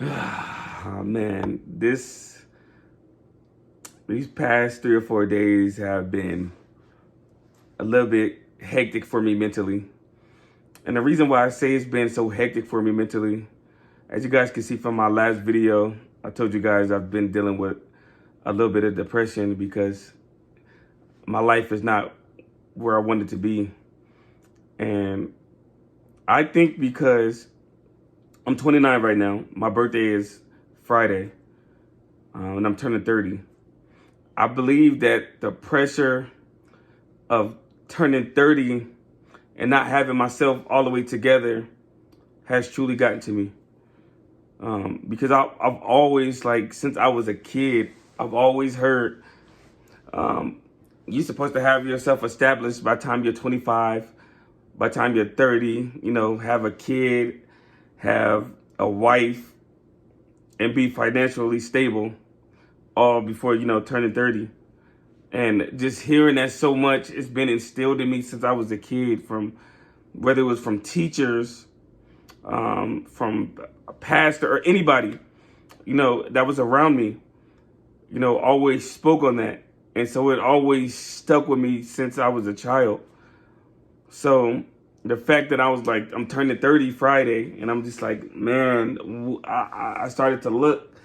Oh, man, these past 3 or 4 days have been a little bit hectic for me mentally. And the reason why I say it's been so hectic for me mentally, as you guys can see from my last video, I told you guys I've been dealing with a little bit of depression because my life is not where I want it to be. And I think because I'm 29 right now, my birthday is Friday, and I'm turning 30. I believe that the pressure of turning 30 and not having myself all the way together has truly gotten to me. Because I've always, like, since I was a kid, I've always heard you're supposed to have yourself established by the time you're 25, by the time you're 30, have a kid, have a wife, and be financially stable all before, turning 30. And just hearing that so much, it's been instilled in me since I was a kid, from whether it was from teachers, from a pastor, or anybody, that was around me, always spoke on that. And so it always stuck with me since I was a child. So the fact that I was like, I'm turning 30 Friday, and I'm just like, man, I started to look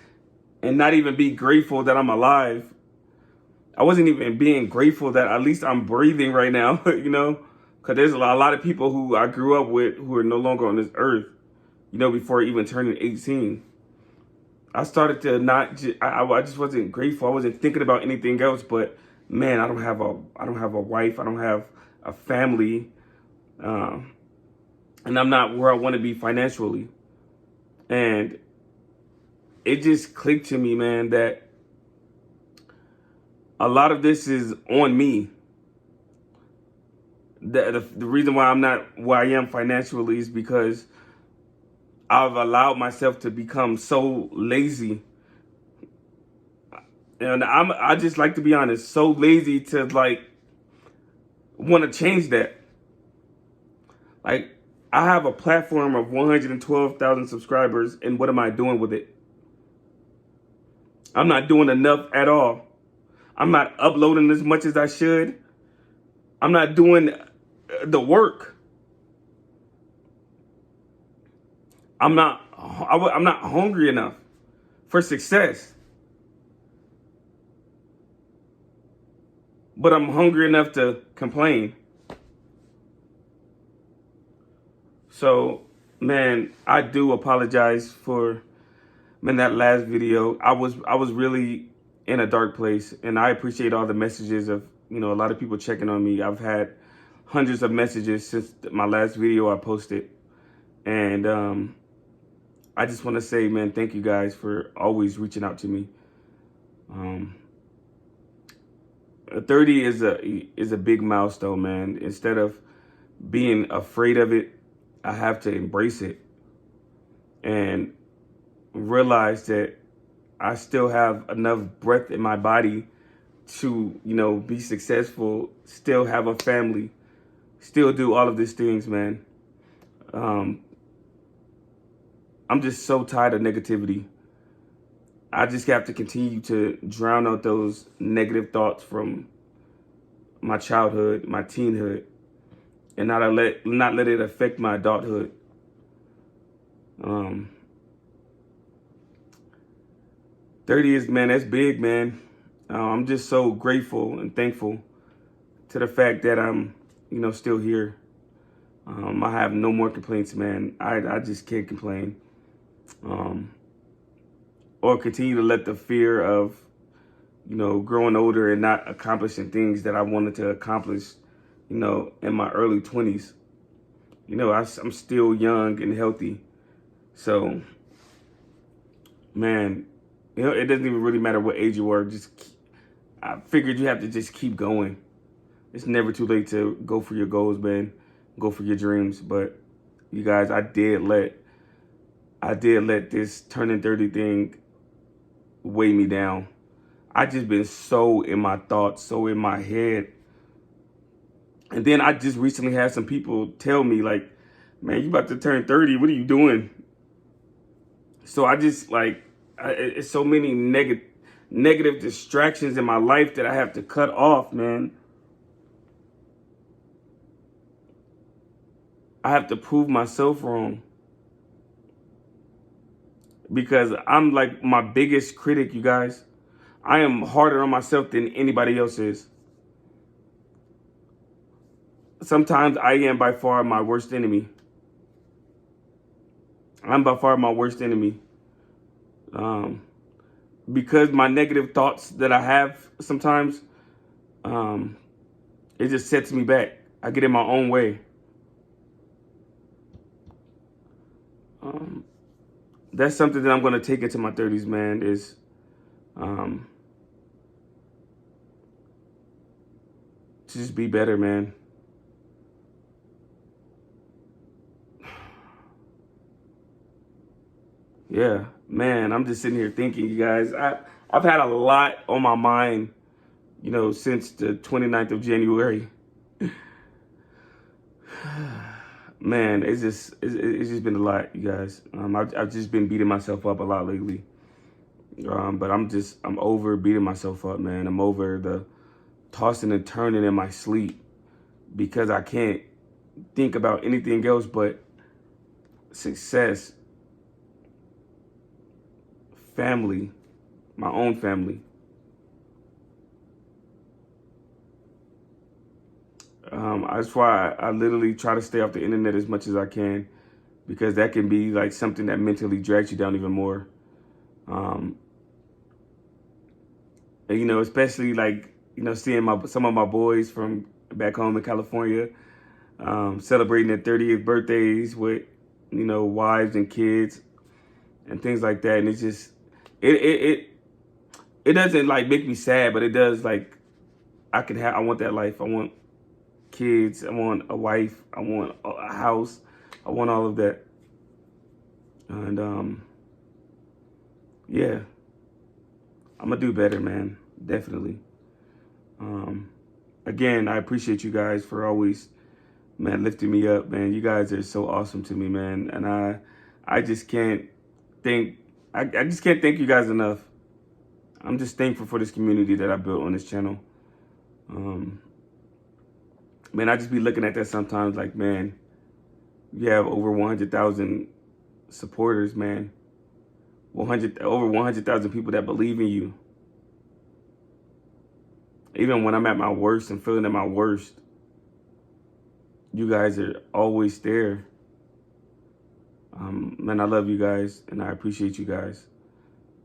and not even be grateful that I'm alive. I wasn't even being grateful that at least I'm breathing right now, because there's a lot of people who I grew up with who are no longer on this earth, before even turning 18. I started to not just, I just wasn't grateful. I wasn't thinking about anything else, but man, I don't have a wife. I don't have a family. And I'm not where I want to be financially. And it just clicked to me, man, that a lot of this is on me. The reason why I'm not where I am financially is because I've allowed myself to become so lazy. And I just like to be honest, so lazy to like want to change that. Like, I have a platform of 112,000 subscribers, and what am I doing with it? I'm not doing enough at all. I'm not uploading as much as I should. I'm not doing the work. I'm not hungry enough for success. But I'm hungry enough to complain. So, man, I do apologize for, man, that last video. I was really in a dark place, and I appreciate all the messages of, a lot of people checking on me. I've had hundreds of messages since my last video I posted. And I just want to say, man, thank you guys for always reaching out to me. 30 is a big milestone, man. Instead of being afraid of it, I have to embrace it and realize that I still have enough breath in my body to, be successful, still have a family, still do all of these things, man. I'm just so tired of negativity. I just have to continue to drown out those negative thoughts from my childhood, my teenhood, and not let it affect my adulthood. 30 is, man, that's big, man. I'm just so grateful and thankful to the fact that I'm, still here. I have no more complaints, man. I just can't complain. Or continue to let the fear of, growing older and not accomplishing things that I wanted to accomplish, in my early 20s. I'm still young and healthy. So, man, it doesn't even really matter what age you are. I figured you have to just keep going. It's never too late to go for your goals, man. Go for your dreams. But you guys, I did let this turning 30 thing weigh me down. I just been so in my thoughts, so in my head. And then I just recently had some people tell me, like, man, you about to turn 30. What are you doing? So I just it's so many negative distractions in my life that I have to cut off, man. I have to prove myself wrong because I'm like my biggest critic, you guys. I am harder on myself than anybody else is. Sometimes I am by far my worst enemy. I'm by far my worst enemy. Because my negative thoughts that I have sometimes, it just sets me back. I get in my own way. That's something that I'm going to take into my 30s, man, is to just be better, man. Yeah, man, I'm just sitting here thinking, you guys, I've had a lot on my mind, since the 29th of January. Man, it's just been a lot, you guys. I've just been beating myself up a lot lately. But I'm over beating myself up, man. I'm over the tossing and turning in my sleep because I can't think about anything else but success, family, my own family. That's why I literally try to stay off the internet as much as I can, because that can be like something that mentally drags you down even more. And, especially seeing some of my boys from back home in California, celebrating their 30th birthdays with, wives and kids and things like that. And it's just, it doesn't like make me sad, but it does I want that life. I want kids. I want a wife. I want a house. I want all of that. And, yeah, I'm gonna do better, man. Definitely. Again, I appreciate you guys for always, man, lifting me up, man. You guys are so awesome to me, man. And I just can't thank, I just can't thank you guys enough. I'm just thankful for this community that I built on this channel. Man, I just be looking at that sometimes like, man, you have over 100,000 supporters, man. Over 100,000 people that believe in you. Even when I'm at my worst and feeling at my worst, you guys are always there. Man, I love you guys and I appreciate you guys.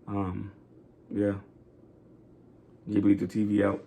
Yeah. Ghibli TV out.